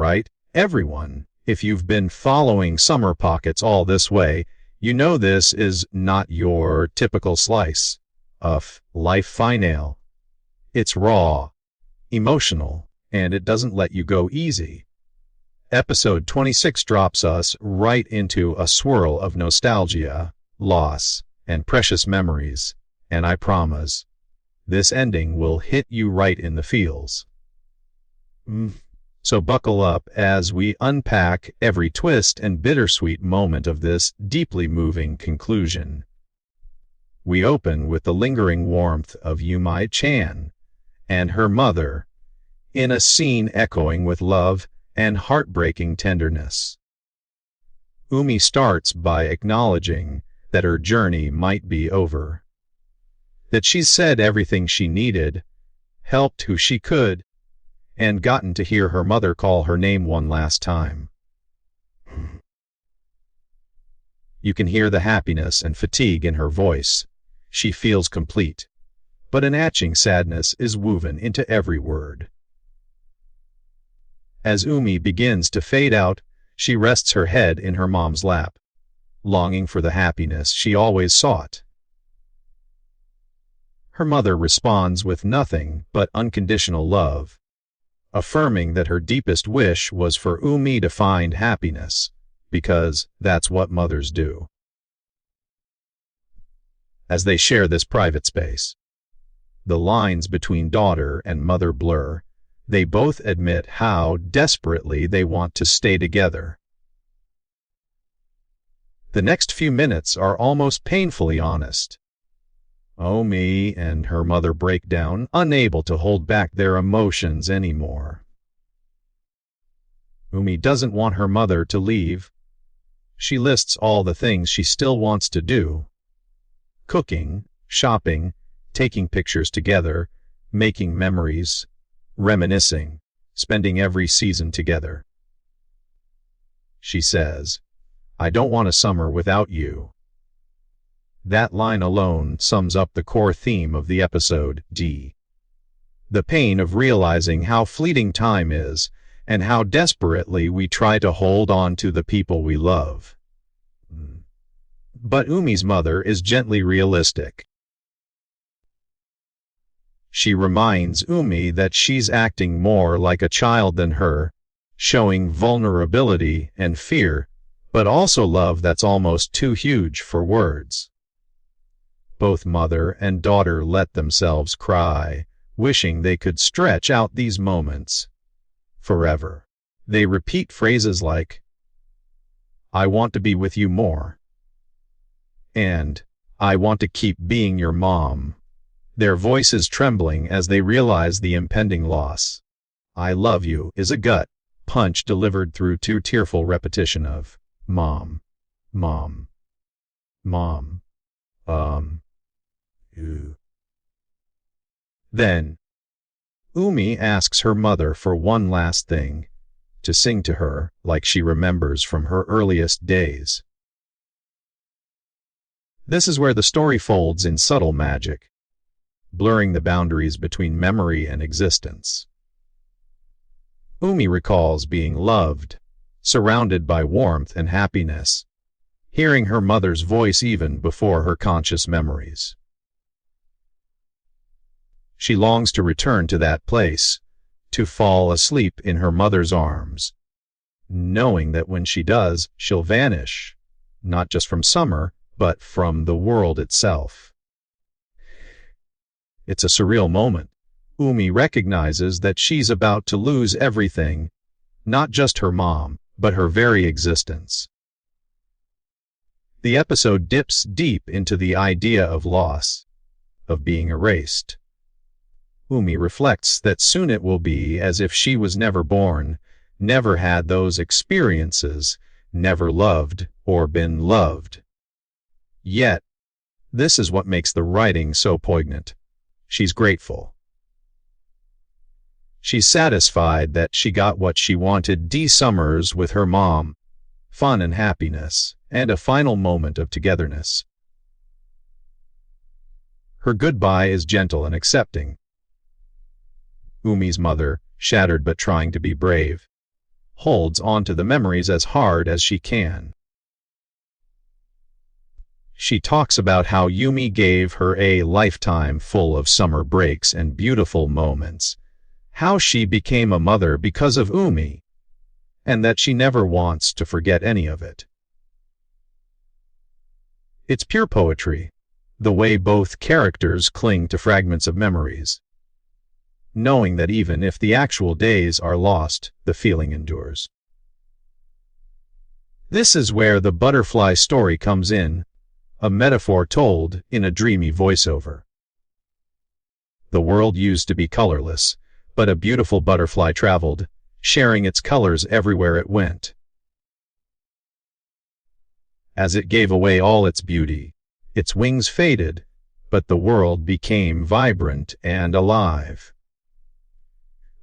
right? Everyone. If you've been following Summer Pockets all this way, you know this is not your typical slice of life finale. It's raw, emotional, and it doesn't let you go easy. Episode 26 drops us right into a swirl of nostalgia, loss, and precious memories, and I promise, this ending will hit you right in the feels. So buckle up as we unpack every twist and bittersweet moment of this deeply moving conclusion. We open with the lingering warmth of Yumai-chan and her mother, in a scene echoing with love and heartbreaking tenderness. Umi starts by acknowledging that her journey might be over, that she's said everything she needed, helped who she could, and gotten to hear her mother call her name one last time. You can hear the happiness and fatigue in her voice. She feels complete, but an etching sadness is woven into every word. As Umi begins to fade out, she rests her head in her mom's lap, longing for the happiness she always sought. Her mother responds with nothing but unconditional love, affirming that her deepest wish was for Umi to find happiness, because that's what mothers do. As they share this private space, the lines between daughter and mother blur. They both admit how desperately they want to stay together. The next few minutes are almost painfully honest. Umi and her mother break down, unable to hold back their emotions anymore. Umi doesn't want her mother to leave. She lists all the things she still wants to do: cooking, shopping, taking pictures together, making memories, reminiscing, spending every season together. She says, "I don't want a summer without you." That line alone sums up the core theme of the episode, the pain of realizing how fleeting time is and how desperately we try to hold on to the people we love. But Umi's mother is gently realistic. She reminds Umi that she's acting more like a child than her, showing vulnerability and fear, but also love that's almost too huge for words. Both mother and daughter let themselves cry, wishing they could stretch out these moments forever. They repeat phrases like, "I want to be with you more," and "I want to keep being your mom," their voices trembling as they realize the impending loss. "I love you" is a gut punch delivered through too tearful repetition of mom, mom, mom, you. Then, Umi asks her mother for one last thing, to sing to her like she remembers from her earliest days. This is where the story folds in subtle magic, blurring the boundaries between memory and existence. Umi recalls being loved, surrounded by warmth and happiness, hearing her mother's voice even before her conscious memories. She longs to return to that place, to fall asleep in her mother's arms, knowing that when she does, she'll vanish, not just from summer, but from the world itself. It's a surreal moment. Umi recognizes that she's about to lose everything, not just her mom, but her very existence. The episode dips deep into the idea of loss, of being erased. Umi reflects that soon it will be as if she was never born, never had those experiences, never loved or been loved. Yet, this is what makes the writing so poignant. She's grateful. She's satisfied that she got what she wanted: summers with her mom, fun and happiness, and a final moment of togetherness. Her goodbye is gentle and accepting. Umi's mother, shattered but trying to be brave, holds onto the memories as hard as she can. She talks about how Yumi gave her a lifetime full of summer breaks and beautiful moments, how she became a mother because of Umi, and that she never wants to forget any of it. It's pure poetry, the way both characters cling to fragments of memories, knowing that even if the actual days are lost, the feeling endures. This is where the butterfly story comes in, a metaphor told in a dreamy voiceover. The world used to be colorless, but a beautiful butterfly traveled, sharing its colors everywhere it went. As it gave away all its beauty, its wings faded, but the world became vibrant and alive.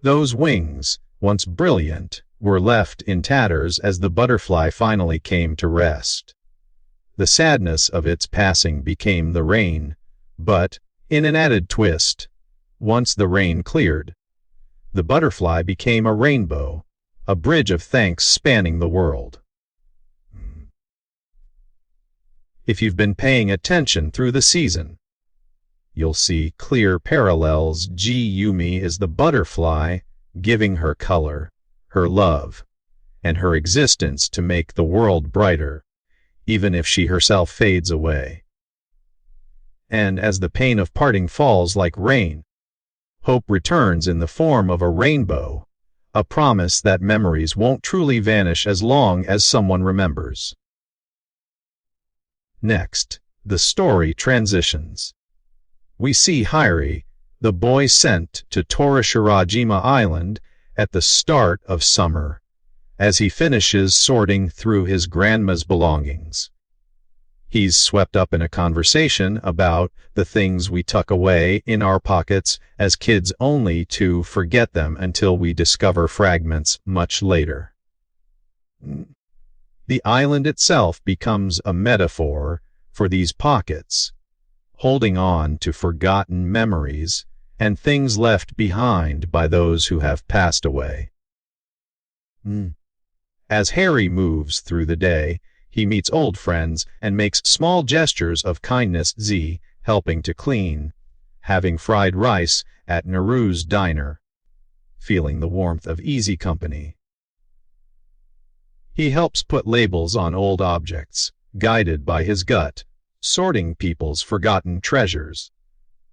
Those wings, once brilliant, were left in tatters as the butterfly finally came to rest. The sadness of its passing became the rain, but, in an added twist, once the rain cleared, the butterfly became a rainbow, a bridge of thanks spanning the world. If you've been paying attention through the season, you'll see clear parallels. Yumi is the butterfly, giving her color, her love, and her existence to make the world brighter, even if she herself fades away. And as the pain of parting falls like rain, hope returns in the form of a rainbow, a promise that memories won't truly vanish as long as someone remembers. Next, the story transitions. We see Hairi, the boy sent to Torishirajima Island at the start of summer, as he finishes sorting through his grandma's belongings. He's swept up in a conversation about the things we tuck away in our pockets as kids, only to forget them until we discover fragments much later. The island itself becomes a metaphor for these pockets, holding on to forgotten memories and things left behind by those who have passed away. As Harry moves through the day, he meets old friends and makes small gestures of kindness. Helping to clean, having fried rice at Naru's diner, feeling the warmth of easy company. He helps put labels on old objects, guided by his gut, sorting people's forgotten treasures,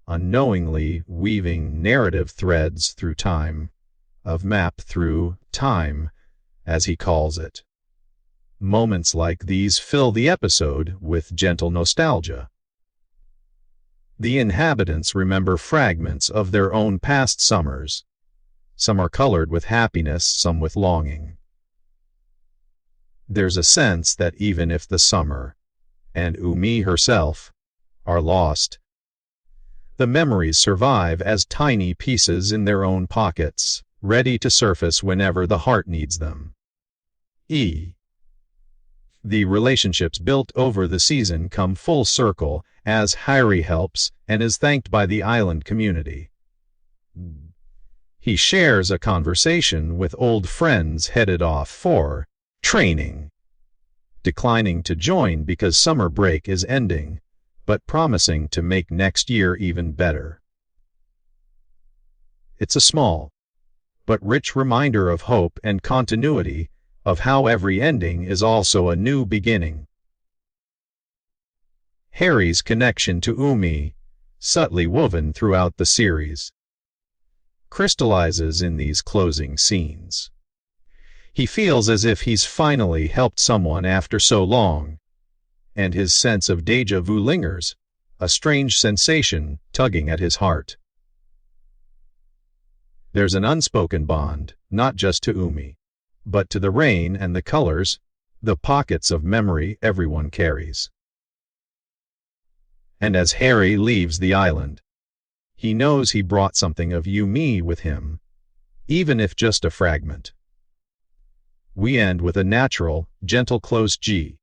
unknowingly weaving narrative threads through time, of map through time, as he calls it. Moments like these fill the episode with gentle nostalgia. The inhabitants remember fragments of their own past summers. Some are colored with happiness, some with longing. There's a sense that even if the summer, and Umi herself, are lost, the memories survive as tiny pieces in their own pockets, ready to surface whenever the heart needs them. The relationships built over the season come full circle as Hairi helps and is thanked by the island community. He shares a conversation with old friends headed off for training, declining to join because summer break is ending, but promising to make next year even better. It's a small, but rich reminder of hope and continuity, of how every ending is also a new beginning. Harry's connection to Umi, subtly woven throughout the series, crystallizes in these closing scenes. He feels as if he's finally helped someone after so long, and his sense of déjà vu lingers, a strange sensation tugging at his heart. There's an unspoken bond, not just to Umi, but to the rain and the colors, the pockets of memory everyone carries. And as Harry leaves the island, he knows he brought something of Yumi with him, even if just a fragment. We end with a natural, gentle close G,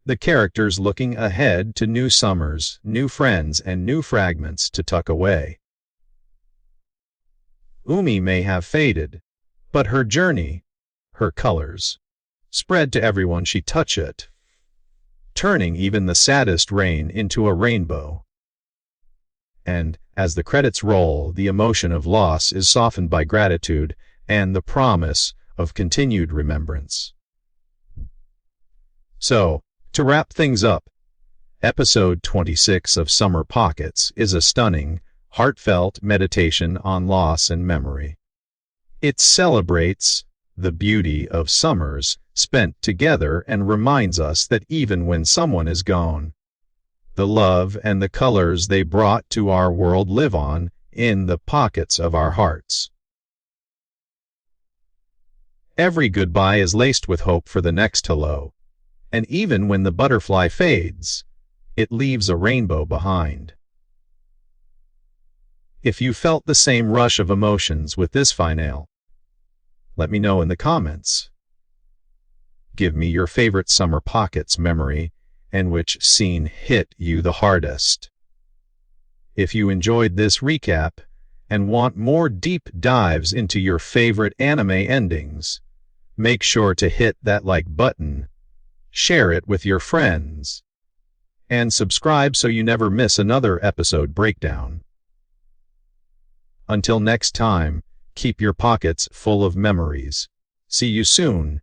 the characters looking ahead to new summers, new friends, and new fragments to tuck away. Umi may have faded, but her journey, her colors spread to everyone she touched, turning even the saddest rain into a rainbow. And as the credits roll, the emotion of loss is softened by gratitude and the promise of continued remembrance. So, to wrap things up, episode 26 of Summer Pockets is a stunning, heartfelt meditation on loss and memory. It celebrates the beauty of summers spent together and reminds us that even when someone is gone, the love and the colors they brought to our world live on in the pockets of our hearts. Every goodbye is laced with hope for the next hello, and even when the butterfly fades, it leaves a rainbow behind. If you felt the same rush of emotions with this finale, let me know in the comments. Give me your favorite Summer Pockets memory and which scene hit you the hardest. If you enjoyed this recap and want more deep dives into your favorite anime endings, make sure to hit that like button, share it with your friends, and subscribe so you never miss another episode breakdown. Until next time, keep your pockets full of memories. See you soon